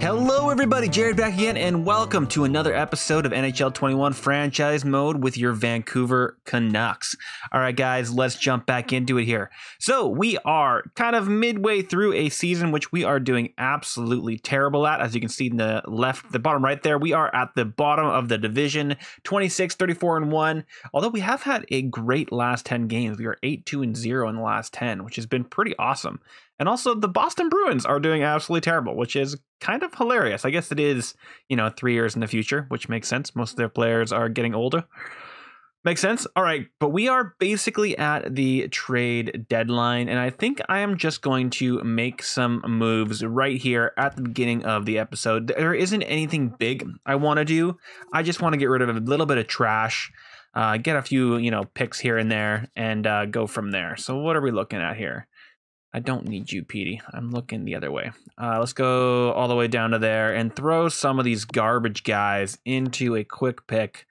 Hello everybody, Jared back again, and welcome to another episode of NHL 21 Franchise Mode with your Vancouver Canucks. All right, guys, let's jump back into it here. So we are kind of midway through a season which we are doing absolutely terrible at. As you can see in the bottom right there, we are at the bottom of the division, 26, 34-1. Although we have had a great last 10 games, we are 8-2-0 in the last 10, which has been pretty awesome. And also, the Boston Bruins are doing absolutely terrible, which is kind of hilarious. I guess it is, 3 years in the future, which makes sense. Most of their players are getting older. Makes sense. All right, but we are basically at the trade deadline, and I think I am just going to make some moves right here at the beginning of the episode. There isn't anything big I want to do. I just want to get rid of a little bit of trash, get a few, picks here and there, and go from there. So what are we looking at here? I don't need you, Petey. I'm looking the other way. Let's go all the way down to there and throw some of these garbage guys into a quick pick.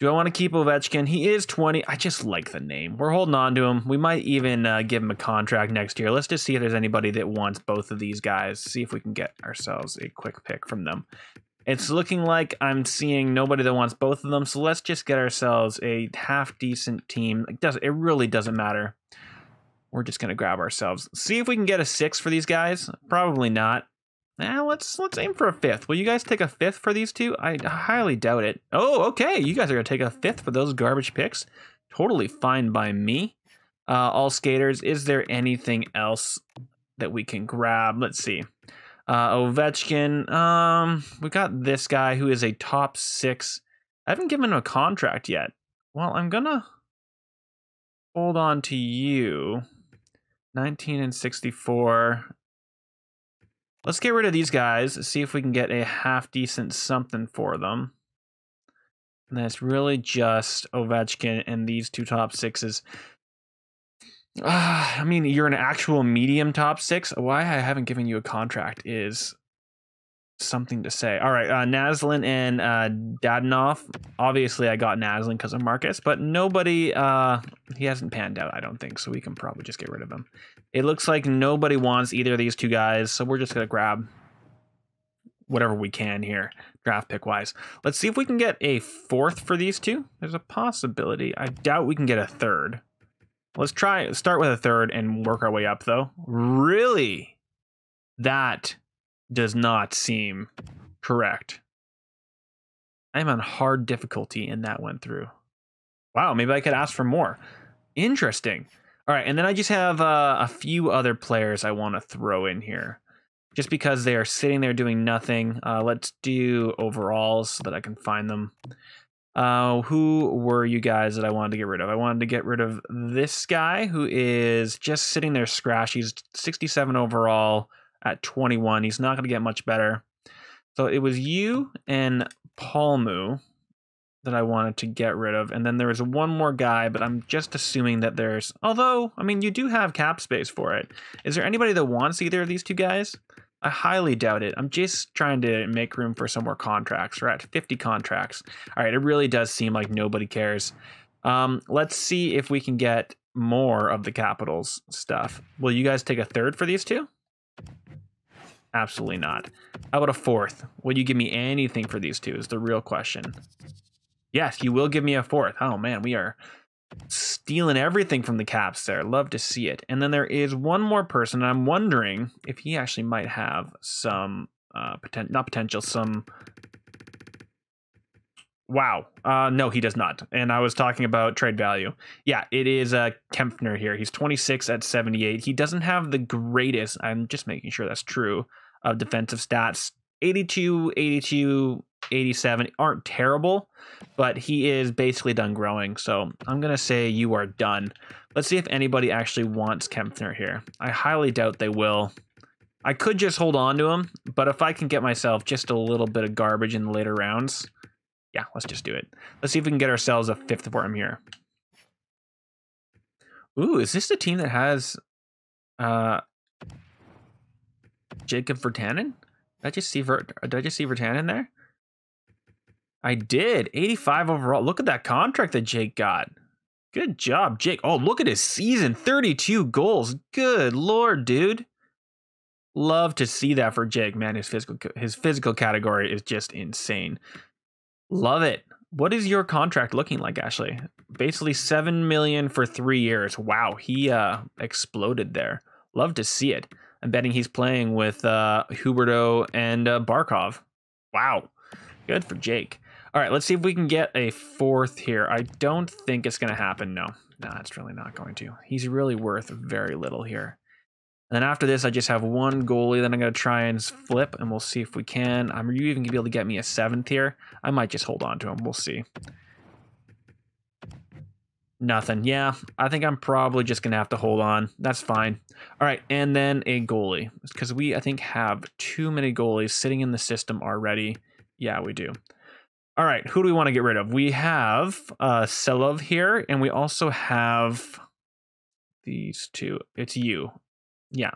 Do I want to keep Ovechkin? He is 20. I just like the name. We're holding on to him. We might even give him a contract next year. Let's just see if there's anybody that wants both of these guys. See if we can get ourselves a quick pick from them. It's looking like I'm seeing nobody that wants both of them. So let's just get ourselves a half-decent team. It really doesn't matter. We're just going to grab ourselves. See if we can get a 6 for these guys. Probably not. Let's aim for a 5th. Will you guys take a 5th for these two? I highly doubt it. Oh, okay. You guys are going to take a 5th for those garbage picks. Totally fine by me. All skaters. Is there anything else that we can grab? Let's see. Ovechkin. We got this guy who is a top 6. I haven't given him a contract yet. Well, I'm going to hold on to you. 19 and 64. Let's get rid of these guys. See if we can get a half-decent something for them. And that's really just Ovechkin and these two top 6s. I mean, you're an actual medium top 6. Why I haven't given you a contract is something to say. All right, Naslin and Dadonov. Obviously, I got Naslin because of Marcus, but nobody, he hasn't panned out, I don't think, so we can probably just get rid of him. It looks like nobody wants either of these two guys, so we're just going to grab whatever we can here, draft pick-wise. Let's see if we can get a 4th for these two. There's a possibility. I doubt we can get a 3rd. Let's start with a 3rd and work our way up, though. Really? That does not seem correct. I'm on hard difficulty and that went through. Wow, maybe I could ask for more. Interesting. All right, and then I just have a few other players I want to throw in here. Just because they are sitting there doing nothing. Let's do overalls so that I can find them. Who were you guys that I wanted to get rid of? I wanted to get rid of this guy who is just sitting there scratch. He's 67 overall. At 21, he's not going to get much better. So it was you and Palmu that I wanted to get rid of. And then there was one more guy, but I'm just assuming that there's... Although, I mean, you do have cap space for it. Is there anybody that wants either of these two guys? I highly doubt it. I'm just trying to make room for some more contracts. We're at 50 contracts. All right, it really does seem like nobody cares. Let's see if we can get more of the Capitals stuff. Will you guys take a 3rd for these two? Absolutely not. How about a 4th? Will you give me anything for these two is the real question. Yes, you will give me a 4th. Oh man, we are stealing everything from the Caps there. Love to see it. And then there is one more person. I'm wondering if he actually might have some Wow. No, he does not. And I was talking about trade value. Yeah, it is Kempner here. He's 26 at 78. He doesn't have the greatest, I'm just making sure that's true, of defensive stats. 82, 82, 87 aren't terrible, but he is basically done growing. So I'm going to say you are done. Let's see if anybody actually wants Kempner here. I highly doubt they will. I could just hold on to him, but if I can get myself just a little bit of garbage in the later rounds, yeah, let's just do it. Let's see if we can get ourselves a 5th for him here. Ooh, is this the team that has Jacob Virtanen? Did I just see Virtanen there? I did. 85 overall. Look at that contract that Jake got. Good job, Jake. Oh, look at his season. 32 goals. Good Lord, dude. Love to see that for Jake. Man, his physical category is just insane. Love it. What is your contract looking like, Ashley? Basically $7 million for 3 years. Wow, he exploded there. Love to see it. I'm betting he's playing with Huberdeau and Barkov. Wow, good for Jake. All right, let's see if we can get a fourth here. I don't think it's going to happen. No, it's really not going to. He's really worth very little here. And then after this, I just have one goalie that I'm going to try and flip, and we'll see if we can. Are you even going to be able to get me a seventh here? I might just hold on to him. We'll see. Nothing. Yeah, I think I'm probably just going to have to hold on. That's fine. All right, and then a goalie. Because we, I think, have too many goalies sitting in the system already. Yeah, we do. All right, who do we want to get rid of? We have Selov here, and we also have these two. It's you. Yeah.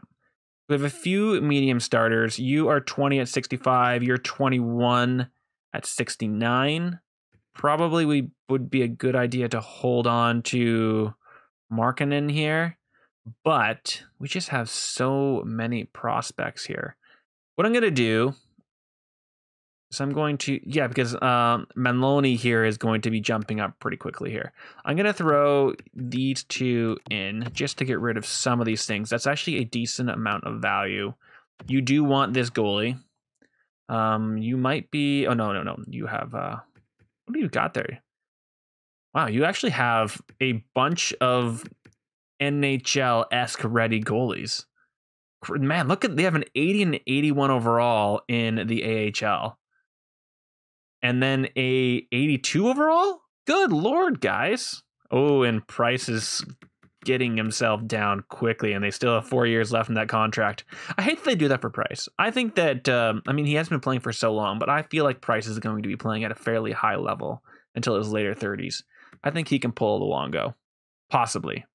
We have a few medium starters. You are 20 at 65. You're 21 at 69. Probably would be a good idea to hold on to Markkanen here. But we just have so many prospects here. What I'm going to do is I'm going to... Yeah, because Manloni here is going to be jumping up pretty quickly here. I'm going to throw these two in just to get rid of some of these things. That's actually a decent amount of value. You do want this goalie. You might be... Oh, no. You have... what do you got there? Wow, you actually have a bunch of NHL-esque ready goalies. Man, look at... They have an 80 and 81 overall in the AHL. And then a 82 overall? Good Lord, guys. Oh, and Price is getting himself down quickly, and they still have 4 years left in that contract. I hate that they do that for Price. I think that, I mean, he hasn't been playing for so long, but I feel like Price is going to be playing at a fairly high level until his later 30s. I think he can pull the Luongo. Possibly.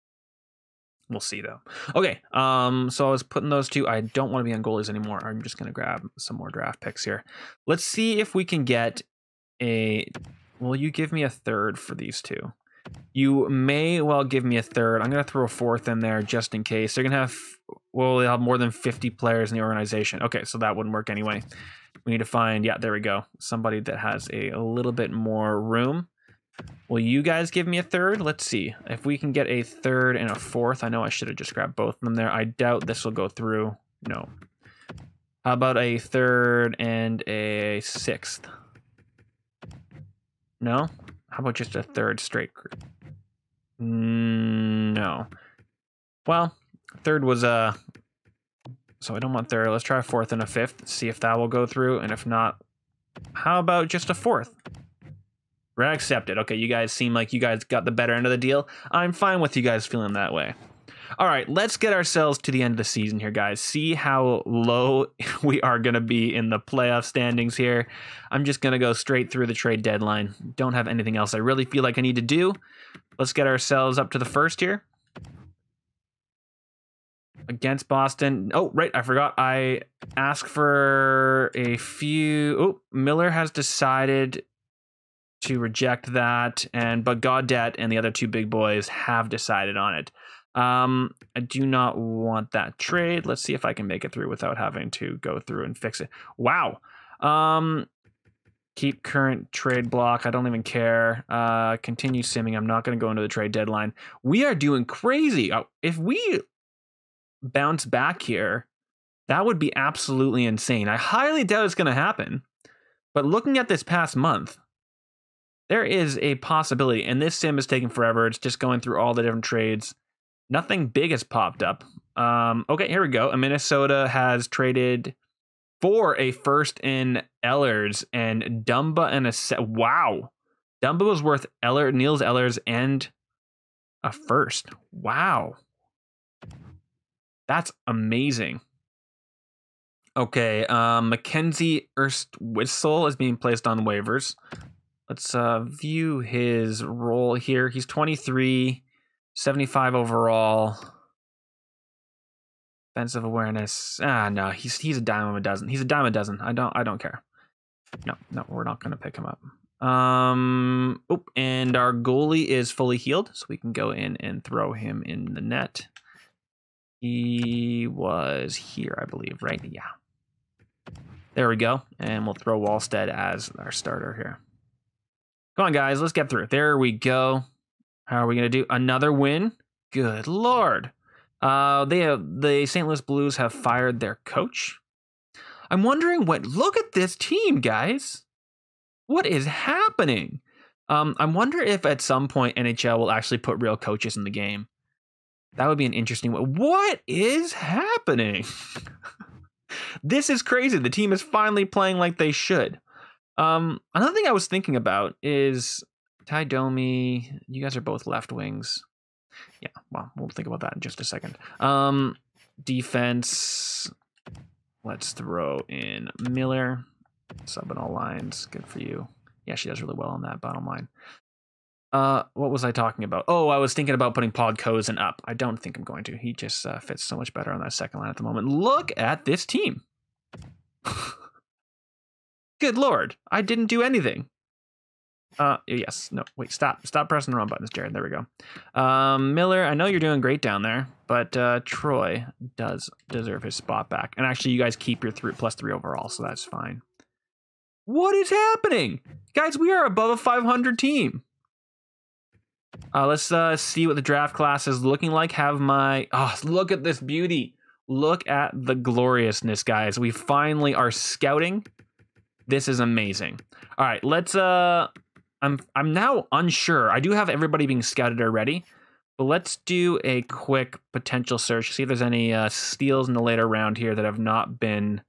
We'll see, though. Okay, so I was putting those two. I don't want to be on goalies anymore. I'm just going to grab some more draft picks here. Let's see if we can get will you give me a third for these two? You may well give me a third. I'm going to throw a fourth in there just in case. They're going to have, well, they'll have more than 50 players in the organization. Okay, so that wouldn't work anyway. We need to find, yeah, there we go. Somebody that has a little bit more room. Will you guys give me a third? Let's see. If we can get a third and a fourth. I know I should have just grabbed both of them there. I doubt this will go through. No. How about a third and a sixth? No? How about just a third straight? No. Well, third was so I don't want third. Let's try a fourth and a fifth. See if that will go through. And if not, how about just a fourth? We're accepted. Okay, you guys seem like you guys got the better end of the deal. I'm fine with you guys feeling that way. All right, let's get ourselves to the end of the season here, guys. See how low we are going to be in the playoff standings here. I'm just going to go straight through the trade deadline. Don't have anything else I really feel like I need to do. Let's get ourselves up to the first here. Against Boston. Oh, right, I forgot. I asked for a few... Oh, Miller has decided to reject that, but Gaudette and the other two big boys have decided on it. I do not want that trade. Let's see if I can make it through without having to go through and fix it. Wow. Keep current trade block. I don't even care. Continue simming. I'm not going to go into the trade deadline. We are doing crazy. If we bounce back here, that would be absolutely insane. I highly doubt it's going to happen. But looking at this past month, there is a possibility. And this sim is taking forever. It's just going through all the different trades. Nothing big has popped up. Okay, here we go. Minnesota has traded for a first in Ehlers and Dumba and a wow. Dumba was worth Niels Ehlers and a first. Wow. That's amazing. Okay, Mackenzie Erstwhistle is being placed on waivers. Let's view his role here. He's 23. 75 overall. Defensive awareness. No, he's a dime of a dozen. He's a dime a dozen. I don't care. No, we're not gonna pick him up. And our goalie is fully healed, so we can go in and throw him in the net. He was here, I believe, right? Yeah. There we go. And we'll throw Wallstead as our starter here. Come on, guys. Let's get through it. There we go. How are we going to do? Another win? Good Lord. The St. Louis Blues have fired their coach. I'm wondering look at this team, guys. What is happening? I wonder if at some point NHL will actually put real coaches in the game. That would be an interesting one. What is happening? This is crazy. The team is finally playing like they should. Another thing I was thinking about is Ty Domi. You guys are both left wings. Yeah, well, we'll think about that in just a second. Defense. Let's throw in Miller. Sub in all lines. Good for you. Yeah, she does really well on that bottom line. What was I talking about? Oh, I was thinking about putting Podkozen up. I don't think I'm going to. He just fits so much better on that second line at the moment. Look at this team. Good Lord. I didn't do anything. Yes. No, wait, stop pressing the wrong buttons, Jared. There we go. Miller, I know you're doing great down there, but Troy does deserve his spot back. And actually, you guys keep your +3 overall, so that's fine. What is happening? Guys, we are above a 500 team. Let's see what the draft class is looking like. Look at this beauty. Look at the gloriousness, guys. We finally are scouting. This is amazing. All right, let's I'm now unsure. I do have everybody being scouted already, but let's do a quick potential search. See if there's any steals in the later round here that have not been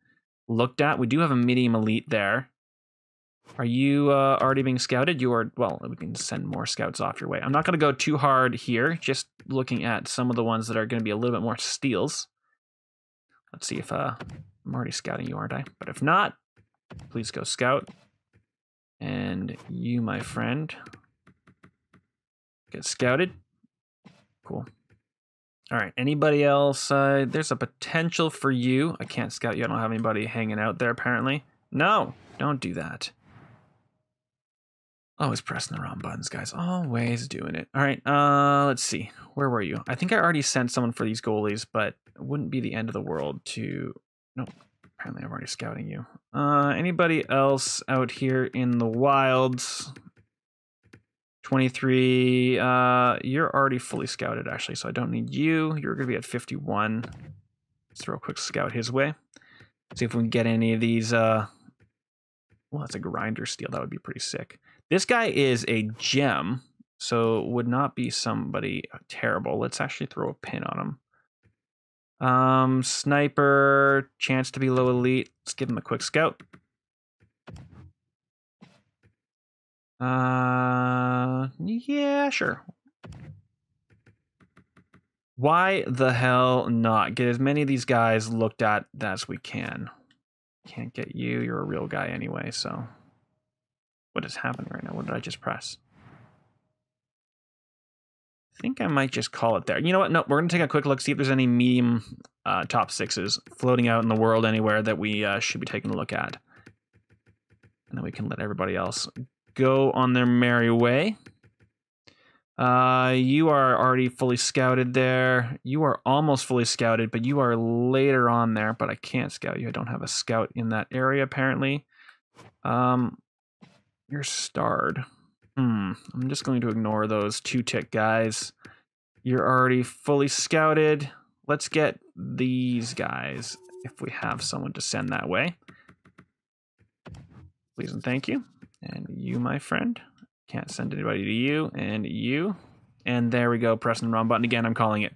looked at. We do have a medium elite there. Are you already being scouted? Well, we can send more scouts off your way. I'm not going to go too hard here, just looking at some of the ones that are going to be a little bit more steals. Let's see if I'm already scouting you, aren't I? But if not, please go scout. And you, my friend, get scouted. Cool. All right, anybody else? There's a potential for you. I can't scout you. I don't have anybody hanging out there, apparently. No, don't do that. Always pressing the wrong buttons, guys. Always doing it. All right, let's see. Where were you? I think I already sent someone for these goalies, but it wouldn't be the end of the world to... Nope, apparently I'm already scouting you. Anybody else out here in the wilds? 23. You're already fully scouted, actually, so I don't need you. You're going to be at 51. Let's throw a quick scout his way. See if we can get any of these... Well, that's a grinder steal. That would be pretty sick. This guy is a gem, so would not be somebody terrible. Let's actually throw a pin on him. Sniper, chance to be low elite. Let's give him a quick scout. Yeah, sure. Why the hell not? Get as many of these guys looked at as we can. Can't get you. You're a real guy anyway, so... What is happening right now? What did I just press? I think I might just call it there. You know what? No, we're going to take a quick look, see if there's any medium top sixes floating out in the world anywhere that we should be taking a look at. And then we can let everybody else go on their merry way. You are already fully scouted there. You are almost fully scouted, but you are later on there, but I can't scout you. I don't have a scout in that area, apparently. You're starred. I'm just going to ignore those 2-tick guys. You're already fully scouted. Let's get these guys, if we have someone to send that way. Please and thank you. And you, my friend. Can't send anybody to you. And you. And there we go. Pressing the wrong button again. I'm calling it.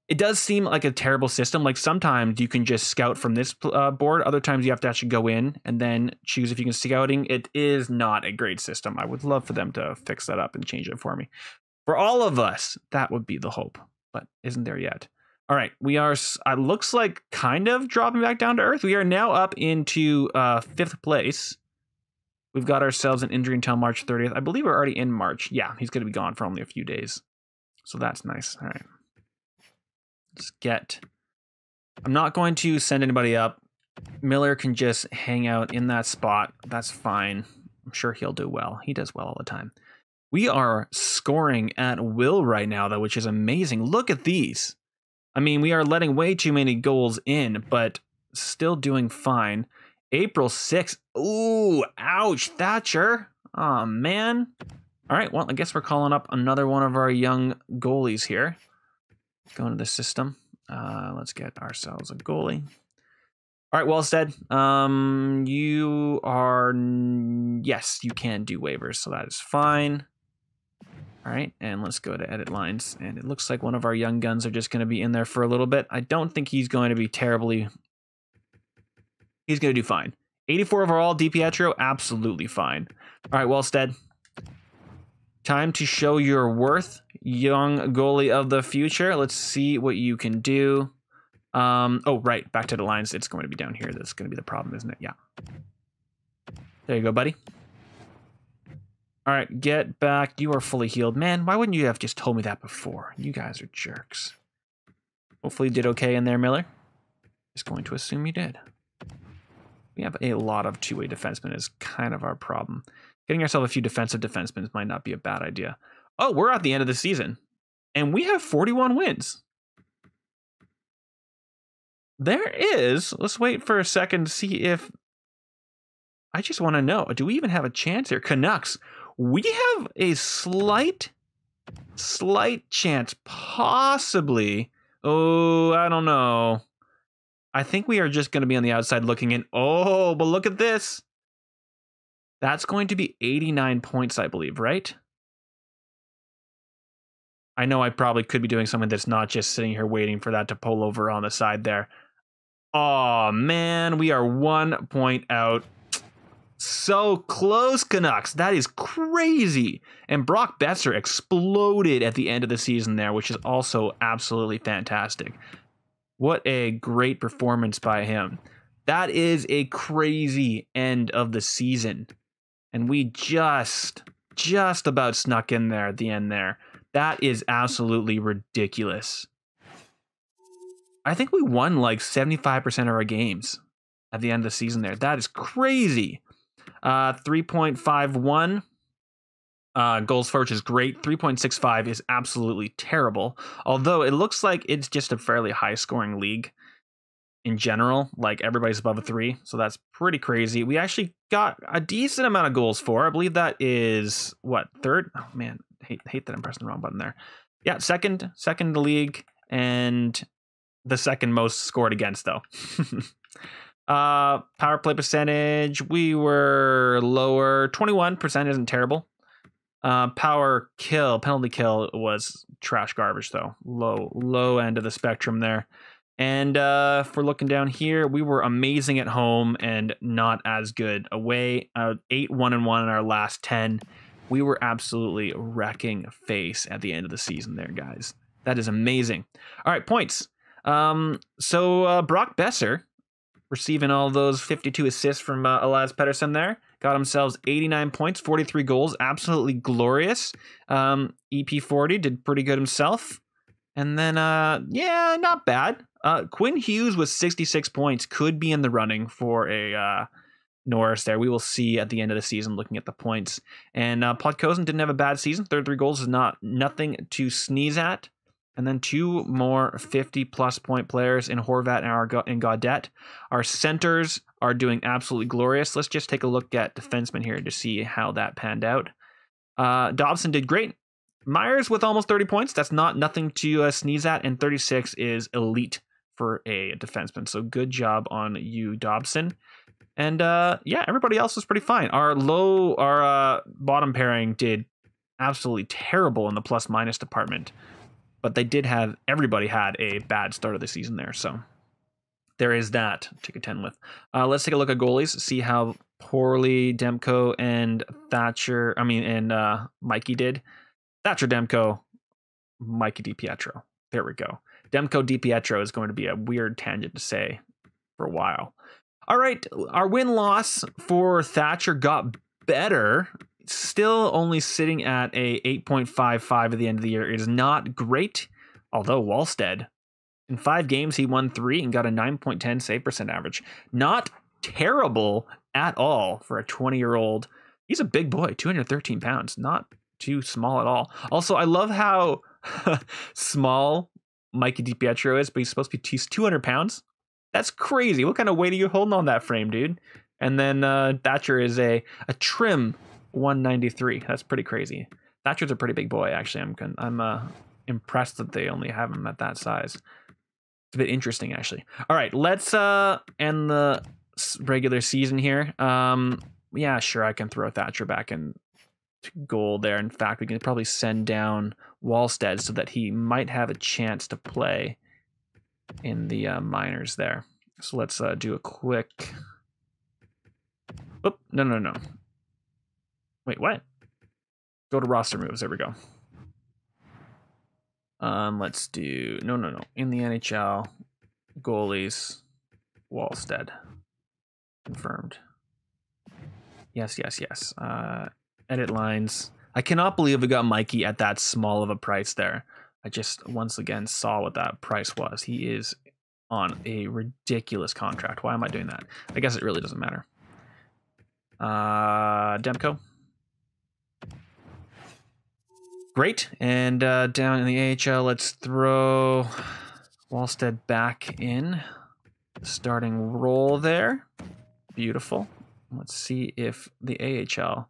It does seem like a terrible system. Like sometimes you can just scout from this board. Other times you have to actually go in and then choose if you can scouting. It is not a great system. I would love for them to fix that up and change it for me. For all of us, that would be the hope, but isn't there yet. All right, we are, it looks like kind of dropping back down to earth. We are now up into 5th place. We've got ourselves an injury until March 30th. I believe we're already in March. Yeah, he's going to be gone for only a few days. So that's nice. All right. I'm not going to send anybody up. Miller can just hang out in that spot. That's fine. I'm sure he'll do well. He does well all the time. We are scoring at will right now, though, which is amazing. Look at these. I mean, we are letting way too many goals in, but still doing fine. April 6th. Ooh, ouch, Thatcher. Oh, man. All right, well, I guess we're calling up another one of our young goalies here. Go into the system. Let's get ourselves a goalie. All right, Wallstead, you are, yes, you can do waivers, so that is fine. All right, and let's go to edit lines, and it looks like one of our young guns are just going to be in there for a little bit. I don't think he's going to be terribly, he's going to do fine. 84 overall, DiPietro, absolutely fine. All right, Wallstead, time to show your worth, young goalie of the future. Let's see what you can do. Oh, right, back to the lines. It's going to be down here. That's going to be the problem, isn't it? Yeah. There you go, buddy. All right, get back. You are fully healed. Man, why wouldn't you have just told me that before? You guys are jerks. Hopefully you did okay in there, Miller. Just going to assume you did. We have a lot of two-way defensemen is kind of our problem. Getting ourselves a few defensive defensemen might not be a bad idea. Oh, we're at the end of the season, and we have 41 wins. There is, let's wait for a second to see if, I just want to know, do we even have a chance here? Canucks, we have a slight chance, possibly. Oh, I don't know. I think we are just going to be on the outside looking in. Oh, but look at this. That's going to be 89 points, I believe, right? I know I probably could be doing something that's not just sitting here waiting for that to pull over on the side there. Oh, man, we are 1 point out. So close, Canucks. That is crazy. And Brock Besser exploded at the end of the season there, which is also absolutely fantastic. What a great performance by him. That is a crazy end of the season. And we just about snuck in there at the end there. That is absolutely ridiculous. I think we won like 75% of our games at the end of the season there. That is crazy. 3.51 goals for, which is great. 3.65 is absolutely terrible. Although it looks like it's just a fairly high scoring league in general. Like everybody's above a 3. So that's pretty crazy. We actually got a decent amount of goals for. I believe that is what, third? Oh man, hate that I'm pressing the wrong button there. Yeah, second in the league, and the second most scored against though. Power play percentage, we were lower. 21% isn't terrible. Power kill, penalty kill was trash garbage though. Low end of the spectrum there. And if we're looking down here, we were amazing at home and not as good away. 8-1-1 in our last 10. We were absolutely wrecking face at the end of the season there, guys. That is amazing. All right, points. So Brock Besser, receiving all those 52 assists from Elias Pettersson there, got themselves 89 points, 43 goals, absolutely glorious. EP40 did pretty good himself. And then, yeah, not bad. Quinn Hughes with 66 points could be in the running for a Norris there. We will see at the end of the season looking at the points. And Podkosen didn't have a bad season. 33 goals is nothing to sneeze at. And then 2 more 50-plus point players in Horvat and Gaudette. Our centers are doing absolutely glorious. Let's just take a look at defensemen here to see how that panned out. Dobson did great. Myers with almost 30 points. That's nothing to sneeze at. And 36 is elite for a defenseman. So good job on you, Dobson. And yeah, everybody else was pretty fine. Our bottom pairing did absolutely terrible in the plus-minus department. But everybody had a bad start of the season there. So there is that to contend with. Let's take a look at goalies, see how poorly Demko and Mikey did. Thatcher, Demko, Mikey DiPietro. There we go. Demko DiPietro is going to be a weird tangent to say for a while. All right, our win-loss for Thatcher got better. Still only sitting at a 8.55 at the end of the year. It is not great, although Wallstead, in 5 games, he won 3 and got a 9.10 save percent average. Not terrible at all for a 20-year-old He's a big boy, 213 pounds. Not too small at all. Also, I love how small Mikey DiPietro is, but he's supposed to be 200 pounds. That's crazy. What kind of weight are you holding on that frame, dude? And then Thatcher is a trim 193. That's pretty crazy. Thatcher's a pretty big boy, actually. I'm impressed that they only have him at that size. It's a bit interesting, actually. All right, let's end the regular season here. Yeah, sure, I can throw Thatcher back in goal there. In fact, we can probably send down Wallstead so that he might have a chance to play in the minors there. So let's do a quick... Oop, no. Wait, what? Go to roster moves. There we go. Let's do... No. In the NHL, goalies, Wallstead. Confirmed. Yes. Edit lines. I cannot believe we got Mikey at that small of a price there. I just once again saw what that price was. He is on a ridiculous contract. Why am I doing that? I guess it really doesn't matter. Demko. Great. And down in the AHL, let's throw Wallstead back in. Starting role there. Beautiful. Let's see if the AHL...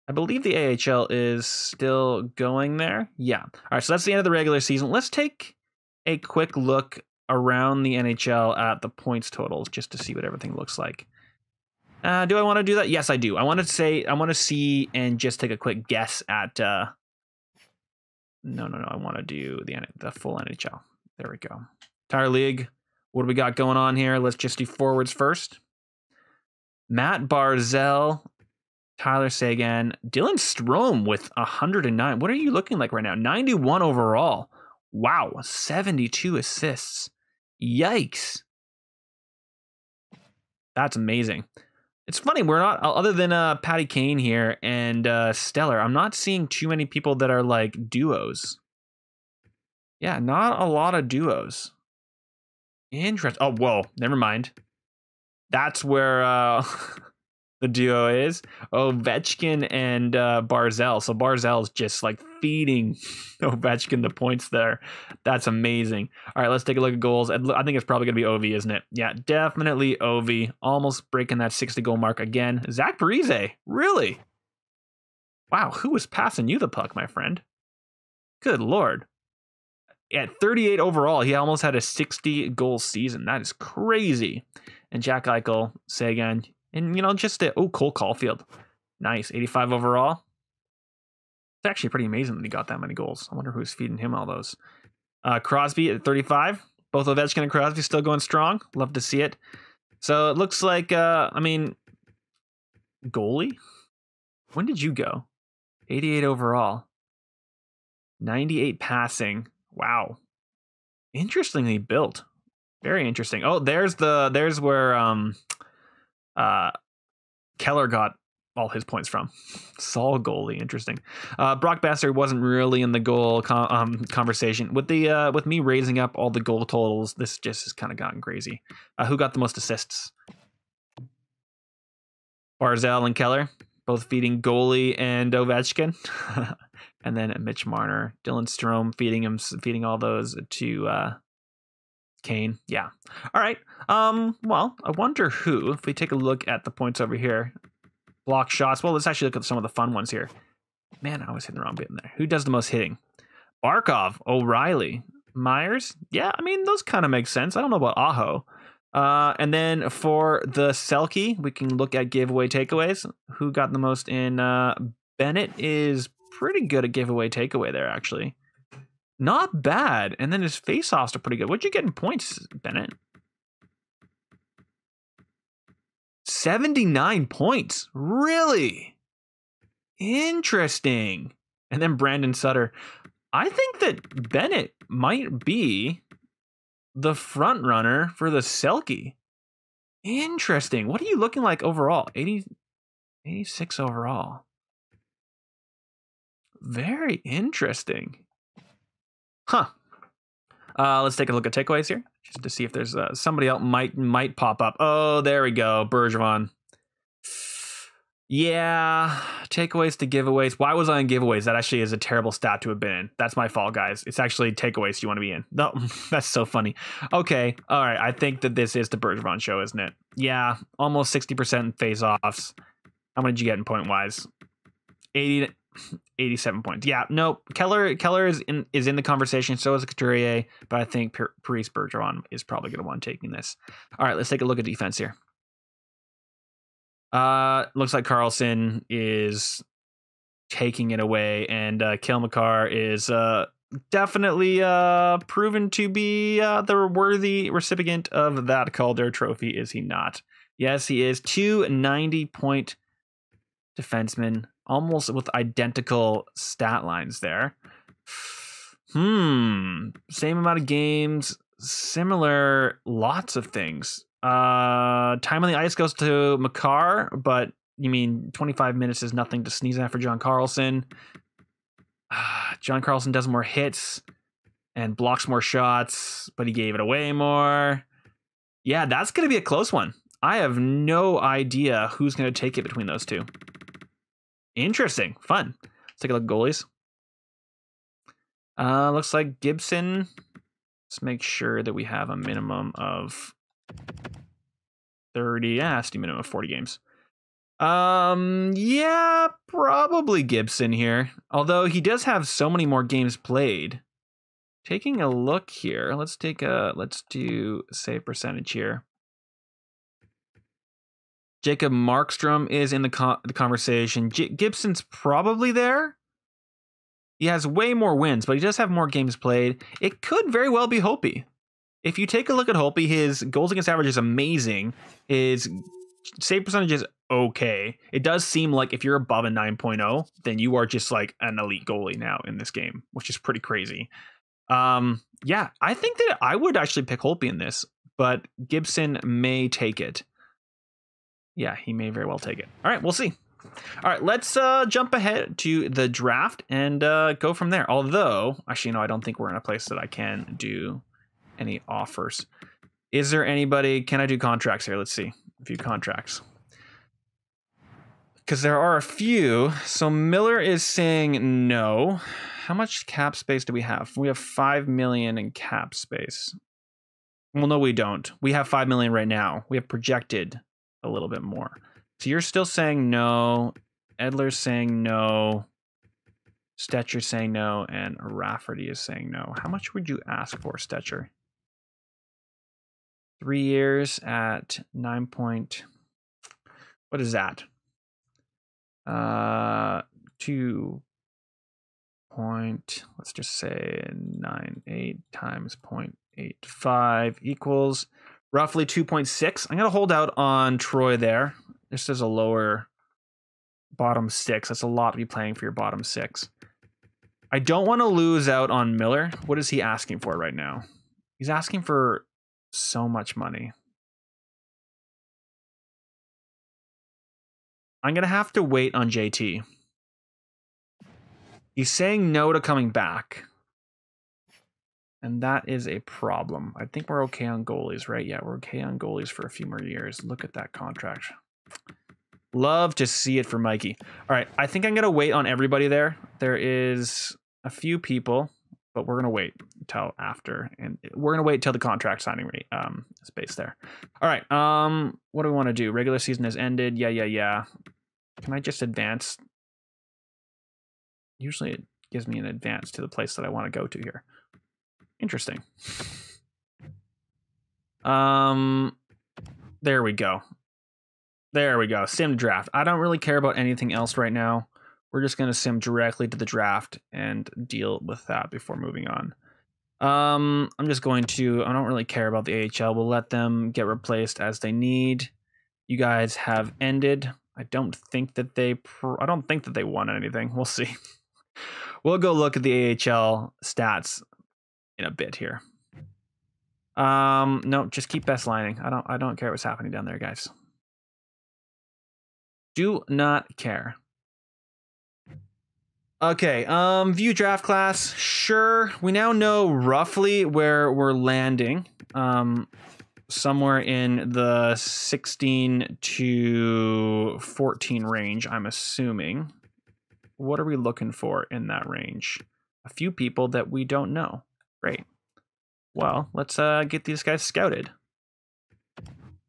I believe the AHL is still going there. Yeah. All right, so that's the end of the regular season. Let's take a quick look around the NHL at the points totals just to see what everything looks like. Do I want to do that? Yes, I do. I want to see and just take a quick guess at... No. I want to do the full NHL. There we go. Entire league. What do we got going on here? Let's just do forwards first. Matt Barzal, Tyler Seguin, Dylan Strome with 109. What are you looking like right now? 91 overall. Wow, 72 assists. Yikes. That's amazing. It's funny, we're not, other than Patty Kane here and Stellar, I'm not seeing too many people that are like duos. Yeah, not a lot of duos. Interesting. Oh, whoa, never mind. That's where the duo is. Ovechkin and Barzal. So Barzal's just like feeding Ovechkin the points there. That's amazing. All right, let's take a look at goals. I think it's probably going to be Ovi, isn't it? Yeah, definitely Ovi. Almost breaking that 60-goal mark again. Zach Parise. Really? Wow, who was passing you the puck, my friend? Good Lord. At 38 overall, he almost had a 60-goal season. That is crazy. And Jack Eichel, Seguin, and just Cole Caulfield. Nice, 85 overall. It's actually pretty amazing that he got that many goals. I wonder who's feeding him all those. Crosby at 35. Both Ovechkin and Crosby still going strong. Love to see it. So it looks like, goalie? When did you go? 88 overall. 98 passing. Wow. Interestingly built. Very interesting. Oh, there's where Keller got all his points from. Saul goalie. Interesting. Brock Besser wasn't really in the goal conversation. With me raising up all the goal totals, this just has kind of gotten crazy. Who got the most assists? Barzal and Keller, both feeding goalie and Ovechkin. And then Mitch Marner, Dylan Strome feeding all those to Kane. Yeah. All right. Well, I wonder who, if we take a look at the points over here, block shots. Well, let's actually look at some of the fun ones here. Man, I was hitting the wrong button there. Who does the most hitting? Barkov, O'Reilly, Myers. Yeah, I mean, those kind of make sense. I don't know about Aho. And then for the Selke, we can look at giveaway takeaways. Who got the most in? Bennett is pretty good at giveaway takeaway there, actually. Not bad. And then his face-offs are pretty good. What'd you get in points, Bennett? 79 points. Really? Interesting. And then Brandon Sutter. I think that Bennett might be the front runner for the Selke. Interesting. What are you looking like overall? 86 overall. Very interesting. Huh. Let's take a look at takeaways here, just to see if there's somebody else might pop up. Oh, there we go. Bergevin. Yeah, takeaways to giveaways. Why was I in giveaways? That actually is a terrible stat to have been in. That's my fault, guys. It's actually takeaways you want to be in. No, that's so funny. Okay, all right. I think that this is the Bergeron show, isn't it? Yeah, almost 60% in face-offs. How much did you get in point-wise? 87 points. Yeah, no. Keller is in the conversation. So is Couturier, but I think Parise Bergeron is probably going to want taking this. All right, let's take a look at defense here. Looks like Carlson is taking it away, and Kale McCarr is definitely proven to be the worthy recipient of that Calder trophy, is he not? Yes, he is. 290-point defenseman, almost with identical stat lines there. Same amount of games, similar lots of things. Time on the ice goes to Makar, but you mean 25 minutes is nothing to sneeze at for John Carlson. John Carlson does more hits and blocks more shots, but he gave it away more. Yeah, that's going to be a close one. I have no idea who's going to take it between those two. Interesting. Fun. Let's take a look at goalies. Looks like Gibson. Let's make sure that we have a minimum of 30. Yeah, it's the minimum of 40 games. Yeah, probably Gibson here. Although he does have so many more games played. Taking a look here, let's do save percentage here. Jacob Markstrom is in the conversation. Gibson's probably there. He has way more wins, but he does have more games played. It could very well be Hopi. If you take a look at Hopi, his goals against average is amazing. His save percentage is okay. It does seem like if you're above a 9.0, then you are just like an elite goalie now in this game, which is pretty crazy. Yeah, I think that I would actually pick Holtby in this, but Gibson may take it. Yeah, he may very well take it. All right, we'll see. All right, let's jump ahead to the draft and go from there. Although, actually, no, I don't think we're in a place that I can do any offers. Is there anybody? Can I do contracts here? Let's see. A few contracts. Because there are a few. So Miller is saying no. How much cap space do we have? We have 5 million in cap space. Well, no, we don't. We have 5 million right now. We have projected a little bit more. So you're still saying no. Edler's saying no. Stetcher's saying no. And Rafferty is saying no. How much would you ask for, Stetcher? 3 years at 9 point. What is that? 2 point. Let's just say 98 times 0.85 equals roughly 2.6. I'm gonna hold out on Troy there. This is a lower bottom six. That's a lot to be playing for your bottom six. I don't want to lose out on Miller. What is he asking for right now? He's asking for so much money. I'm going to have to wait on JT. He's saying no to coming back. And that is a problem. I think we're okay on goalies, right? Yeah, we're okay on goalies for a few more years. Look at that contract. Love to see it for Mikey. All right, I think I'm going to wait on everybody there. There is a few people, but we're going to wait until after. And we're going to wait until the contract signing rate space there. All right, what do we want to do? Regular season has ended. Yeah. Can I just advance? Usually it gives me an advance to the place that I want to go to here. Interesting. There we go. Sim draft. I don't really care about anything else right now. We're just going to sim directly to the draft and deal with that before moving on. I'm just going to, I don't really care about the AHL. We'll let them get replaced as they need. You guys have ended. I don't think that they won anything. We'll see. We'll go look at the AHL stats in a bit here. No, just keep best lining. I don't care what's happening down there, guys. Do not care. Okay, view draft class. Sure, we now know roughly where we're landing. somewhere in the 16 to 14 range, I'm assuming. What are we looking for in that range? A few people that we don't know. Great. Well, let's get these guys scouted.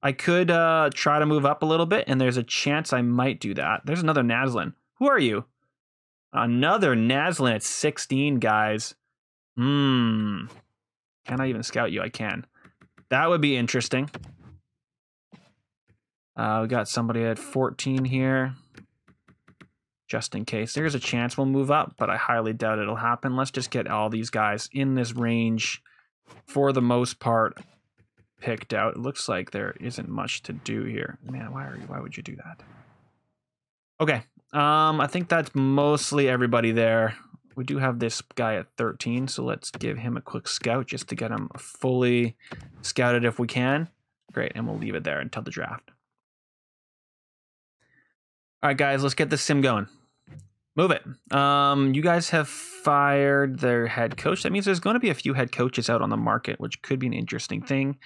I could try to move up a little bit, and there's a chance I might do that. There's another Naslin. Who are you? Another Naslin at 16, guys. Can I even scout you? I can. That would be interesting. We got somebody at 14 here. Just in case. There's a chance we'll move up, but I highly doubt it'll happen. Let's just get all these guys in this range for the most part picked out. It looks like there isn't much to do here. Man, why would you do that? Okay. I think that's mostly everybody there. We do have this guy at 13, so let's give him a quick scout just to get him fully scouted if we can. Great, and we'll leave it there until the draft. All right, guys, let's get this sim going. Move it. You guys have fired their head coach. That means there's going to be a few head coaches out on the market, which could be an interesting thing.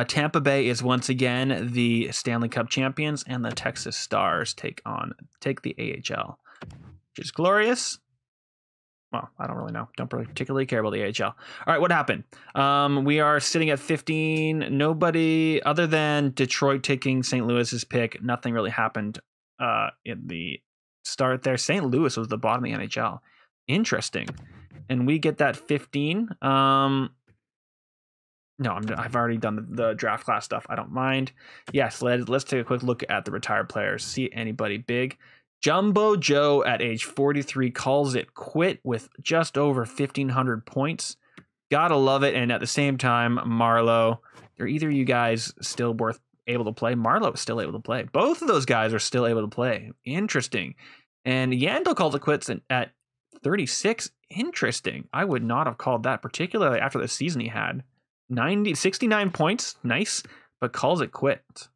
Tampa Bay is once again the Stanley Cup champions, and the Texas Stars take the AHL, which is glorious. Well, I don't really know. Don't particularly care about the AHL. All right, what happened? We are sitting at 15. Nobody other than Detroit taking St. Louis's pick. Nothing really happened in the start there. St. Louis was the bottom of the NHL. Interesting. And we get that 15. No, I've already done the draft class stuff. I don't mind. Yes, let's take a quick look at the retired players. See anybody big. Jumbo Joe at age 43 calls it quit with just over 1,500 points. Gotta love it. And at the same time, Marleau, are either of you guys still able to play? Marleau is still able to play. Both of those guys are still able to play. Interesting. And Yandel calls it quits at 36. Interesting. I would not have called that, particularly after the season he had. 69 points. Nice. But calls it quits.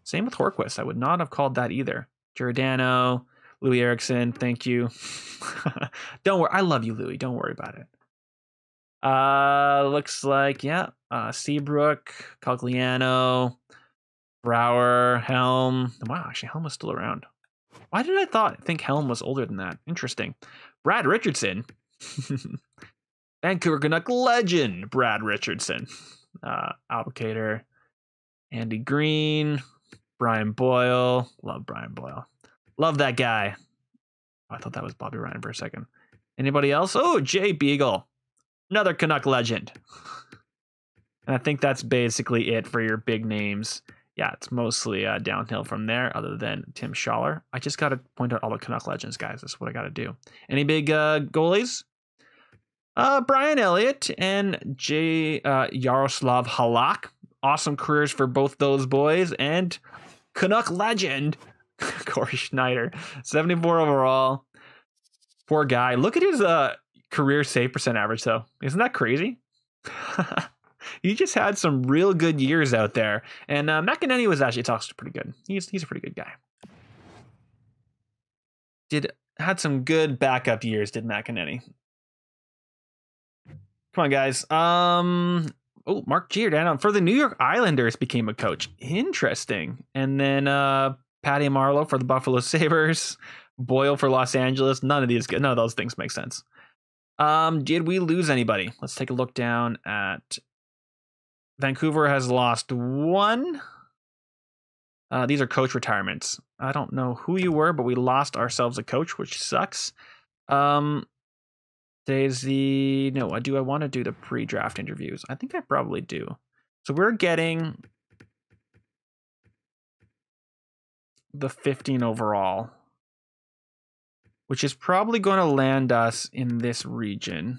Same with Horquist. I would not have called that either. Giordano, Louis Erickson, thank you. Don't worry. I love you, Louis. Don't worry about it. Looks like, yeah. Seabrook, Cogliano, Brower, Helm. Wow, actually, Helm was still around. Why did I think Helm was older than that? Interesting. Brad Richardson. Vancouver Canuck legend, Brad Richardson. Allocator, Andy Green, Brian Boyle. Love Brian Boyle. Love that guy. Oh, I thought that was Bobby Ryan for a second. Anybody else? Oh, Jay Beagle. Another Canuck legend. And I think that's basically it for your big names. Yeah, it's mostly downhill from there, other than Tim Schaller. I just got to point out all the Canuck legends, guys. That's what I got to do. Any big goalies? Brian Elliott and Yaroslav Halak. Awesome careers for both those boys. And Canuck legend, Corey Schneider. 74 overall. Poor guy. Look at his career save percent average, though. Isn't that crazy? He just had some real good years out there. And McEnany was actually pretty good. He's a pretty good guy. Had some good backup years, did McEnany. Come on, guys. Oh, Mark Giordano for the New York Islanders became a coach. Interesting. And then Patty Marleau for the Buffalo Sabres. Boyle for Los Angeles. None of those things make sense. Did we lose anybody? Let's take a look down at Vancouver has lost one. These are coach retirements. I don't know who you were, but we lost ourselves a coach, which sucks. Today's do I want to do the pre-draft interviews? I think I probably do. So we're getting the 15 overall, which is probably going to land us in this region.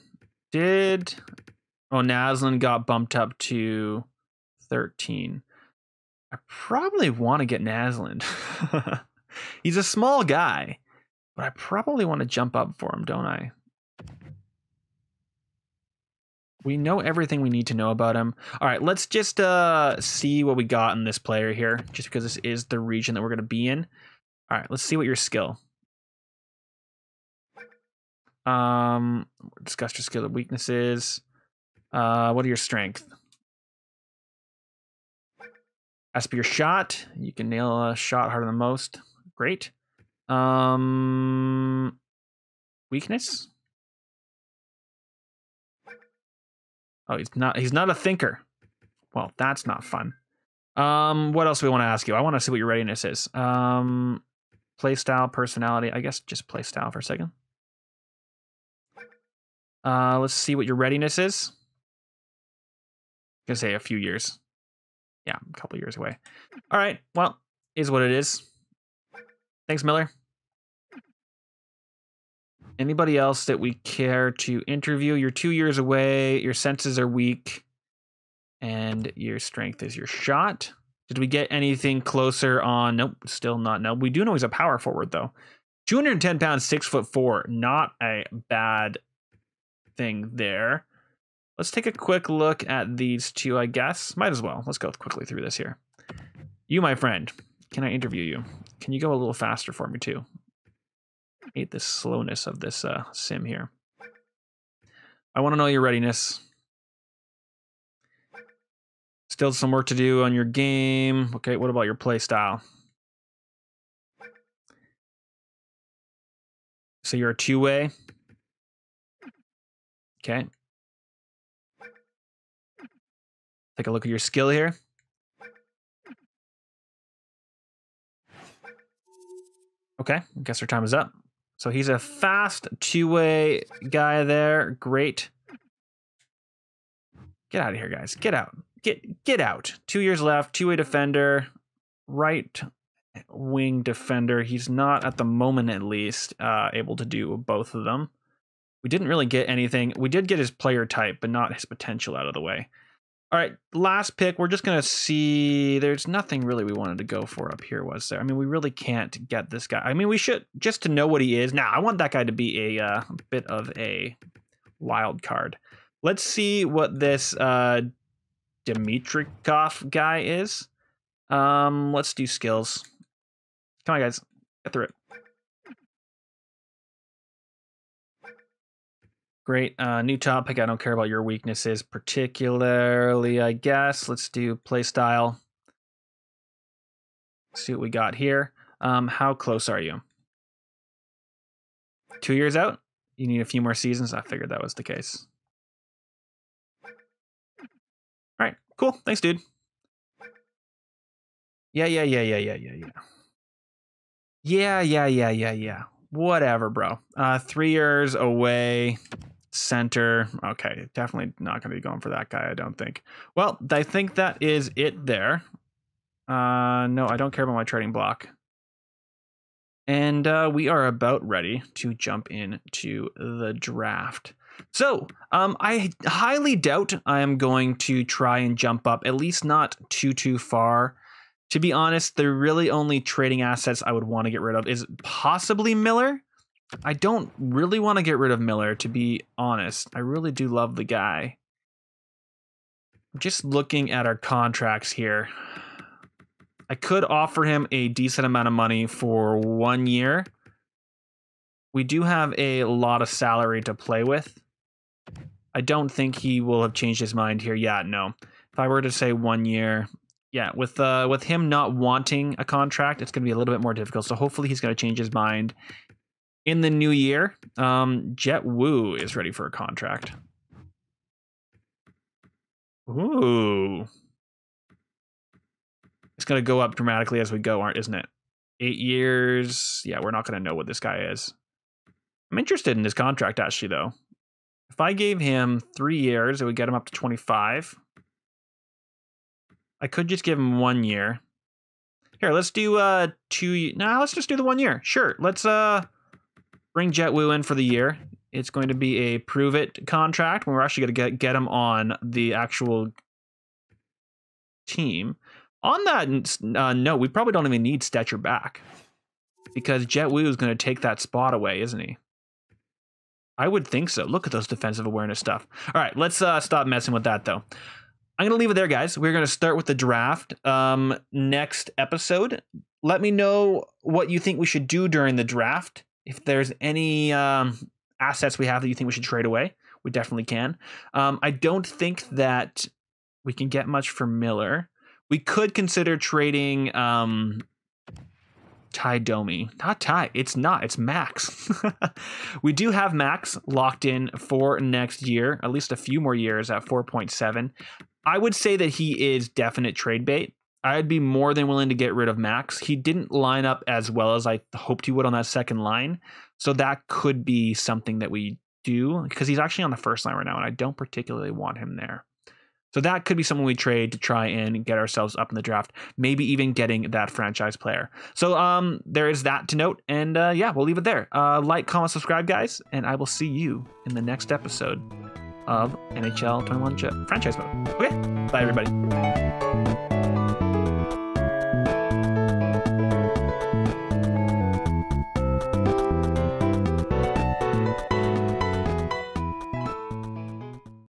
Naslin got bumped up to 13. I probably want to get Naslin. He's a small guy, but I probably want to jump up for him, don't I? We know everything we need to know about him. All right, let's just see what we got in this player here, just because this is the region that we're going to be in. All right, let's see what your skill. Discuss your skill and weaknesses. What are your strength? As per your shot, you can nail a shot harder than most. Great. Weakness? Oh, he's not a thinker. Well, that's not fun. What else do we want to ask you? I want to see what your readiness is. Play style, personality. I guess just play style for a second. Let's see what your readiness is. I'm gonna say a few years. Yeah, a couple years away. All right, well, is what it is. Thanks, Miller. Anybody else that we care to interview? You're 2 years away. Your senses are weak. And your strength is your shot. Did we get anything closer on? Nope, still not. No, we do know he's a power forward, though. 210 pounds, 6'4". Not a bad thing there. Let's take a quick look at these two, I guess. Might as well. Let's go quickly through this here. You, my friend, can I interview you? Can you go a little faster for me, too? I hate the slowness of this sim here. I want to know your readiness. Still some work to do on your game. Okay, what about your play style? So you're a two-way. Okay. Take a look at your skill here. Okay, I guess our time is up. So he's a fast two-way guy there. Great. Get out of here, guys. Get out. Get out. 2 years left. Two-way defender. Right wing defender. He's not, at the moment at least, able to do both of them. We didn't really get anything. We did get his player type, but not his potential out of the way. All right, last pick. We're just going to see. There's nothing really we wanted to go for up here, was there? I mean, we really can't get this guy. I mean, we should, just to know what he is. Now, I want that guy to be a bit of a wild card. Let's see what this Dimitrikov guy is. Let's do skills. Come on, guys. Get through it. Great. New topic. I don't care about your weaknesses particularly, I guess. Let's do play style. See what we got here. How close are you? 2 years out? You need a few more seasons? I figured that was the case. All right. Cool. Thanks, dude. Yeah. Whatever, bro. 3 years away. Center. Okay, definitely not going to be going for that guy, I don't think. Well, I think that is it there. No, I don't care about my trading block. And we are about ready to jump into the draft. So, I highly doubt I am going to try and jump up, at least not too far. To be honest, the really only trading assets I would want to get rid of is possibly Miller. I don't really want to get rid of Miller, to be honest. I really do love the guy. Just looking at our contracts here, I could offer him a decent amount of money for 1 year. We do have a lot of salary to play with. I don't think he will have changed his mind here. Yeah, no. If I were to say 1 year, yeah, with him not wanting a contract, it's going to be a little bit more difficult. So hopefully he's going to change his mind in the new year. Jet Wu is ready for a contract. Ooh. It's going to go up dramatically as we go, isn't it? 8 years. Yeah, we're not going to know what this guy is. I'm interested in his contract, actually, though. If I gave him 3 years, it would get him up to 25. I could just give him 1 year. Here, let's do 2. Nah, let's just do the 1 year. Sure. Let's bring Jet Wu in for the year. It's going to be a prove it contract when we're actually going to get him on the actual team. On that note, we probably don't even need Stetcher back because Jet Wu is going to take that spot away, isn't he? I would think so. Look at those defensive awareness stuff. All right, let's stop messing with that, though. I'm going to leave it there, guys. We're going to start with the draft next episode. Let me know what you think we should do during the draft. If there's any assets we have that you think we should trade away, we definitely can. I don't think that we can get much for Miller. We could consider trading Ty Domi. Not Ty. It's not. It's Max. We do have Max locked in for next year, at least a few more years at 4.7. I would say that he is definite trade bait. I'd be more than willing to get rid of Max. He didn't line up as well as I hoped he would on that second line. So that could be something that we do, because he's actually on the first line right now, and I don't particularly want him there. So that could be someone we trade to try and get ourselves up in the draft, maybe even getting that franchise player. So there is that to note. And yeah, we'll leave it there. Like, comment, subscribe, guys, and I will see you in the next episode of NHL 21 Franchise Mode. Okay, bye, everybody.